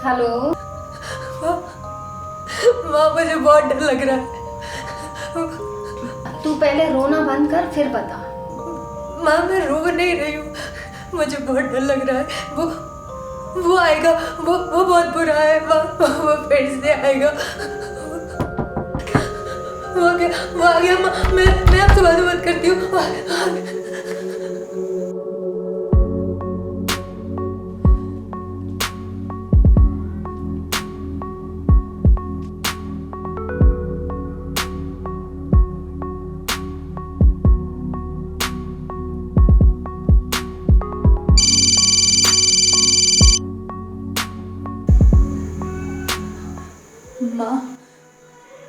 Hello माँ मुझे बहुत डर लग रहा है। तू पहले रोना बंद कर फिर बता। माँ मैं रो नहीं रही हूँ, मुझे बहुत डर लग रहा है। वो आएगा, वो बहुत बुरा है माँ, वो फिर से आएगा। वो आ गया माँ, मैं आपसे बात करती हूँ।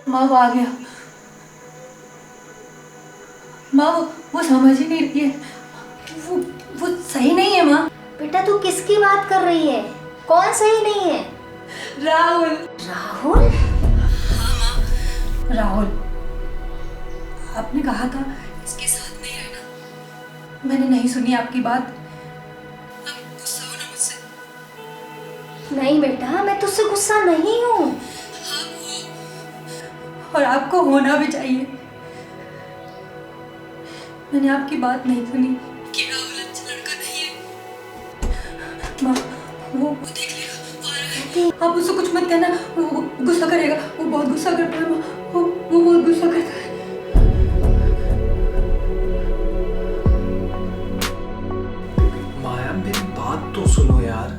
माँ वो आ गया। माँ वो समझ ही नहीं रही है, वो सही नहीं है माँ। बेटा तू किसकी बात कर रही है? कौन सही नहीं है? राहुल। राहुल? राहुल, आपने कहा था इसके साथ नहीं रहना, मैंने नहीं सुनी आपकी बात। अब गुस्सा हो ना मुझसे? नहीं बेटा, मैं तुझसे गुस्सा नहीं हूँ। और आपको होना भी चाहिए। मैंने आपकी बात नहीं सुनी कि राहुल अच्छा लड़का नहीं है। माँ वो देख लेगा, वो आ रहा है। आप उससे कुछ मत कहना, वो गुस्सा करेगा, वो बहुत गुस्सा करता है माँ, वो बहुत गुस्सा करता है। माया मेरी बात तो सुनो यार।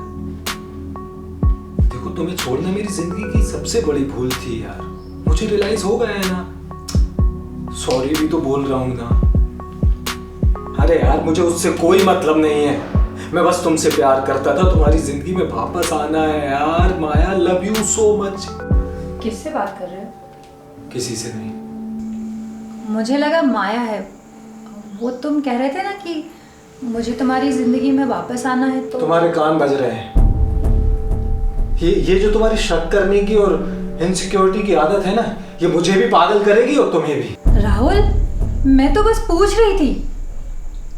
देखो तुम्हें छोड़ना मेरी जिंदगी की सबसे बड़ी भूल थी यार, मुझे रियलाइज हो गया है ना। सॉरी भी तो बोल रहा हूँ ना। अरे यार मुझे उससे कोई मतलब नहीं है, मैं बस तुमसे प्यार करता था, तुम्हारी जिंदगी में वापस आना है यार। माया लव यू सो मच। किससे बात कर रहे हो? किसी से नहीं। मुझे लगा माया है। वो तुम कह रहे थे ना कि मुझे तुम्हारी जिंदगी में वापस आना है तो। तुम्हारे कान बज रहे हैं। ये जो तुम्हारी शक करने की और इनसिक्योरिटी की आदत है ना, ये मुझे भी पागल करेगी और तुम्हें भी। राहुल, मैं तो बस पूछ रही थी,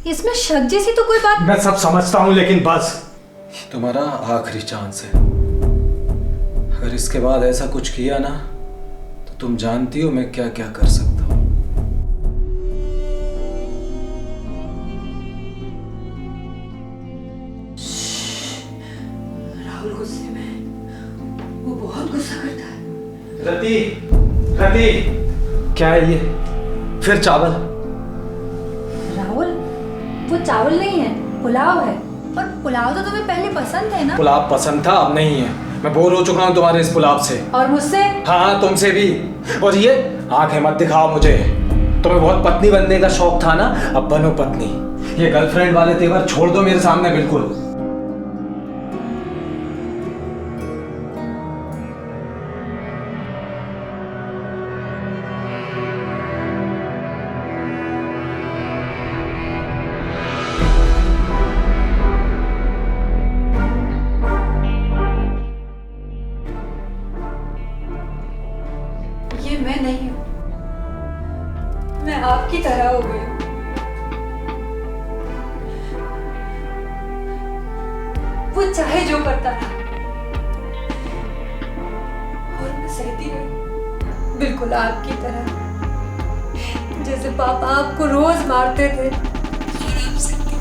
इसमें शक जैसी तो कोई बात। मैं सब समझता हूँ लेकिन बस तुम्हारा आखिरी चांस है। अगर इसके बाद ऐसा कुछ किया ना तो तुम जानती हो मैं क्या क्या कर सकता हूँ। राहुल गुस्से में, वो बहुत गुस्सा करता है। रति, रति, क्या है ये? फिर चावल? राहुल, वो चावल नहीं है, पुलाव है। पर पुलाव तो तुम्हें पहले पसंद है ना? पुलाव पसंद था, अब नहीं है। मैं बोर हो चुका हूँ तुम्हारे इस पुलाव से। और मुझसे? हाँ तुमसे भी। और ये आंखें मत दिखाओ मुझे। तुम्हें बहुत पत्नी बनने का शौक था ना, अब बनो पत्नी। ये गर्लफ्रेंड वाले तेवर छोड़ दो मेरे सामने बिल्कुल। ये मैं नहीं हूँ, मैं आपकी तरह हो गई हूँ। वो चाहे जो करता रहा और मैं सहती रही, बिल्कुल आपकी तरह। जैसे पापा आपको रोज मारते थे और आप सहती थी।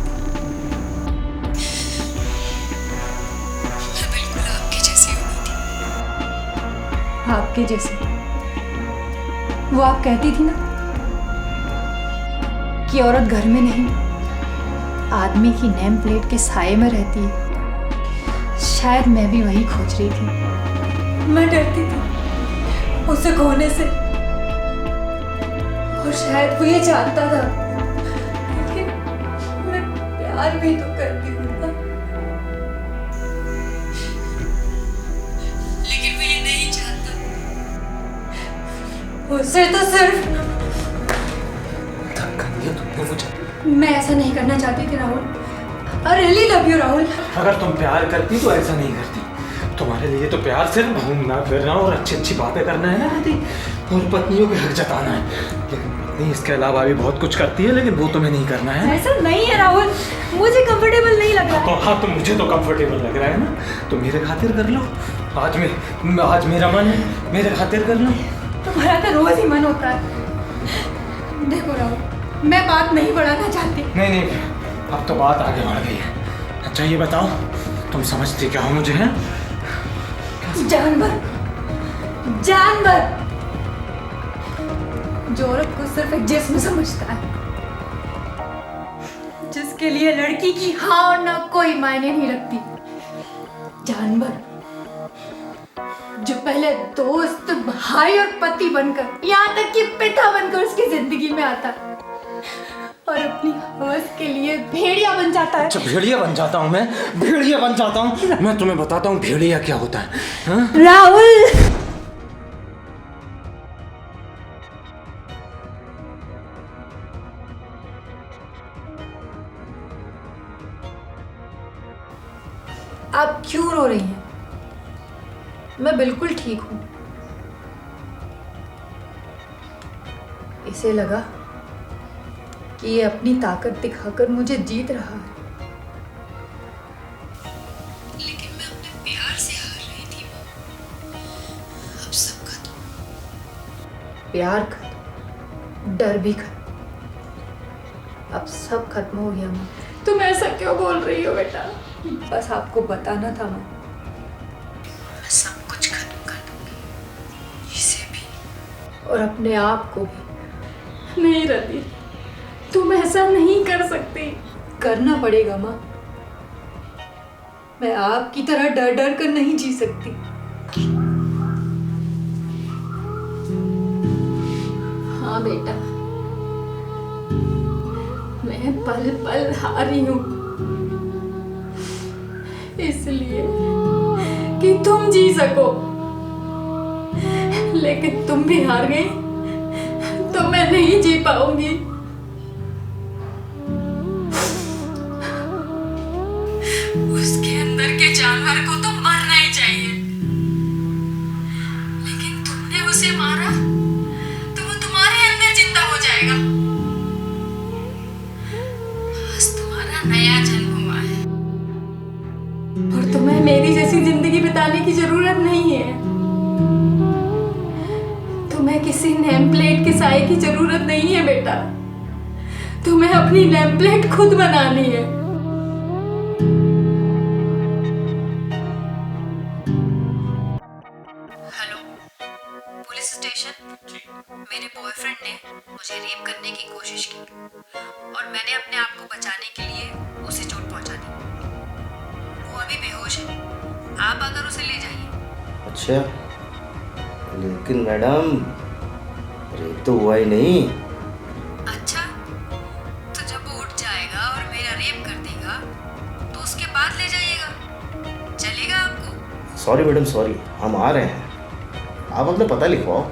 मैं बिल्कुल आपकी जैसी हो गई थी। आपके जैसी। वो आप कहती थी ना कि औरत घर में नहीं, आदमी की नेम प्लेट के साये में रहती है। शायद मैं भी वही खोज रही थी। मैं डरती थी उसे खोने से, और शायद वो ये जानता था, लेकिन मैं प्यार भी तो करती हूँ ना। लेकिन वो ये नहीं जानता। उसे तो सिर्फ धक्का दिया तुमने मुझे। मैं ऐसा नहीं करना चाहती थी Rahul. I really love you Rahul. अगर तुम प्यार करती तो ऐसा नहीं करती। तुम्हारे लिए तो प्यार सिर्फ घूमना फिरना और अच्छी अच्छी बातें करना है ना रति, और पत्नियों के हक जताना है। लेकिन पत्नी इसके अलावा भी बहुत कुछ करती है, लेकिन वो तुम्हें नहीं करना है। ऐसा नहीं है राहुल, मुझे कंफर्टेबल नहीं लग रहा है। हाँ तो मुझे तो कंफर्टेबल लग रहा है ना, तो मेरे खातिर कर लो। आज मेरा मन है, मेरे खातिर करना। तुम्हारा तो रोज ही मन होता है। देखो राहुल, मैं बात नहीं बढ़ाना चाहती। नहीं, अब तो बात आगे बढ़ गई है। अच्छा ये बताओ, तुम समझते क्या हो मुझे, हैं? जानवर जो औरत को सिर्फ एक जिस्म समझता है, जिसके लिए लड़की की हाँ और ना कोई मायने नहीं रखती। जानवर जो पहले दोस्त, भाई और पति बनकर, यहाँ तक कि पिता बनकर उसकी जिंदगी में आता और अपनी हवस के लिए भेड़िया बन जाता है। अच्छा भेड़िया बन जाता हूँ मैं तुम्हें बताता हूँ भेड़िया क्या होता है, हाँ? राहुल, आप क्यों रो रही हैं? मैं बिल्कुल ठीक हूं। इसे लगा कि ये अपनी ताकत दिखाकर मुझे जीत रहा है, लेकिन मैं अपने प्यार से हार रही थी। अब सब खत्म, प्यार खत्म, डर भी खत्म, अब सब खत्म हो गया। माँ, तुम ऐसा क्यों बोल रही हो बेटा? बस आपको बताना था माँ, मैं सब कुछ खत्म कर दूंगी, इसे भी और अपने आप को भी। नहीं रति, तुम ऐसा नहीं कर सकती। करना पड़ेगा माँ, मैं आपकी तरह डर डर कर नहीं जी सकती। हाँ बेटा, मैं पल पल हारी हूँ, इसलिए कि तुम जी सको, लेकिन तुम भी हार गई तो मैं नहीं जी पाऊंगी। उसके अंदर के जानवर को तो मरना ही चाहिए, लेकिन तुमने उसे मारा तो वो तुम्हारे अंदर जिंदा हो जाएगा। बस तुम्हारा नया जन्म हुआ है और तुम्हें मेरी जैसी जिंदगी बिताने की जरूरत नहीं है। तुम्हें किसी नेम प्लेट के साए की जरूरत नहीं है बेटा, तुम्हें अपनी नेम प्लेट खुद बनानी है। हेलो पुलिस स्टेशन, मेरे बॉयफ्रेंड ने मुझे रेप करने की कोशिश की और मैंने अपने आप को बचाने के लिए उसे चोट पहुंचा दी। वो अभी बेहोश है, आप आकर उसे ले जाइए। अच्छा, लेकिन मैडम रेप तो हुआ ही नहीं। अच्छा, तो जब वो उठ जाएगा और मेरा रेप कर देगा तो उसके बाद ले जाइएगा, चलेगा आपको? सॉरी मैडम, सॉरी, हम आ रहे हैं, आप अपना पता लिखवाओ।